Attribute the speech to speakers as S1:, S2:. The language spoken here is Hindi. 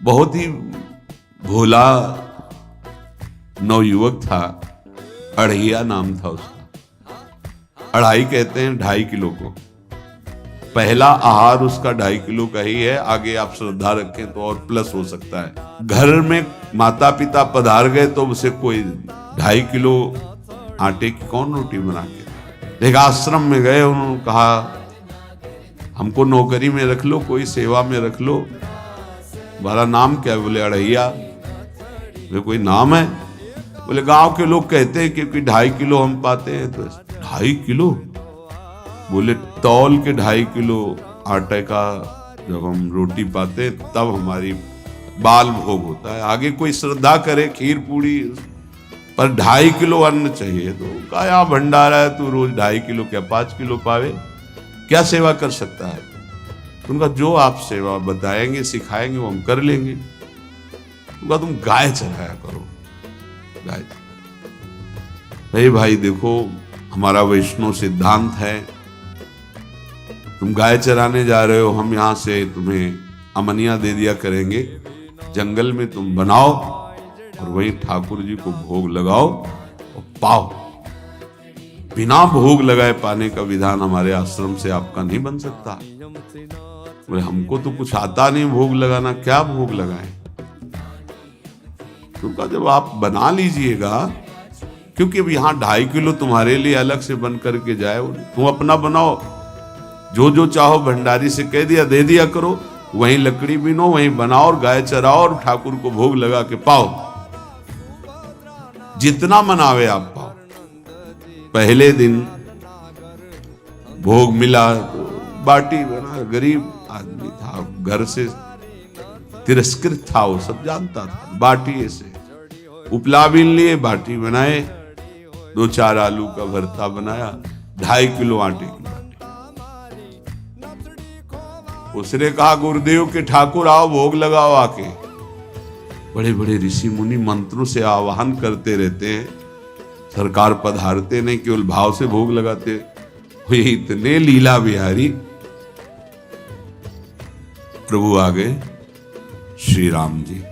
S1: बहुत ही भोला नवयुवक था, अढ़ैया नाम था उसका। अढ़ाई कहते हैं 2.5 किलो को। पहला आहार उसका 2.5 किलो का ही है, आगे आप श्रद्धा रखें तो और प्लस हो सकता है। घर में माता पिता पधार गए तो उसे कोई 2.5 किलो आटे की कौन रोटी बना के। एक आश्रम में गए, उन्होंने कहा हमको नौकरी में रख लो, कोई सेवा में रख लो, तुम्हारा नाम क्या है? बोले अढ़ैया। बोले कोई नाम है? बोले गांव के लोग कहते हैं क्योंकि 2.5 किलो हम पाते हैं। तो 2.5 किलो? बोले तौल के 2.5 किलो आटे का जब हम रोटी पाते तब हमारी बाल भोग होता है। आगे कोई श्रद्धा करे खीर पूड़ी, पर 2.5 किलो अन्न चाहिए। तो कहा यहाँ भंडारा है, तू रोज 2.5 किलो क्या 5 किलो पावे, क्या सेवा कर सकता है? उनका जो आप सेवा बताएंगे सिखाएंगे वो हम कर लेंगे। उनका तुम गाय चराया करो, गाय। भाई भाई देखो, हमारा वैष्णव सिद्धांत है, तुम गाय चराने जा रहे हो, हम यहां से तुम्हें अमनिया दे दिया करेंगे, जंगल में तुम बनाओ और वही ठाकुर जी को भोग लगाओ और पाओ। बिना भोग लगाए पाने का विधान हमारे आश्रम से आपका नहीं बन सकता। बोले हमको तो कुछ आता नहीं भोग लगाना, क्या भोग लगाएं? तो कहा जब आप बना लीजिएगा, क्योंकि अब यहाँ 2.5 किलो तुम्हारे लिए अलग से बन करके जाए, तुम अपना बनाओ, जो जो चाहो भंडारी से कह दिया दे दिया करो, वहीं लकड़ी बीनो, वहीं बनाओ और गाय चराओ और ठाकुर को भोग लगा के पाओ, जितना मनावे आप पाओ। पहले दिन भोग मिला तो बाटी बना, गरीब आदमी था, घर से तिरस्कृत था, वो सब जानता था। बाटी ऐसे उपला बीन लिए, बाटी बनाए, 2-4 आलू का भरता बनाया, 2.5 किलो आटे की बाटी। उसने कहा गुरुदेव के ठाकुर आओ भोग लगाओ आके। बड़े बड़े ऋषि मुनि मंत्रों से आवाहन करते रहते हैं, सरकार पधारते नहीं, केवल भाव से भोग लगाते। ये इतने लीला बिहारी प्रभु आ गए श्री राम जी।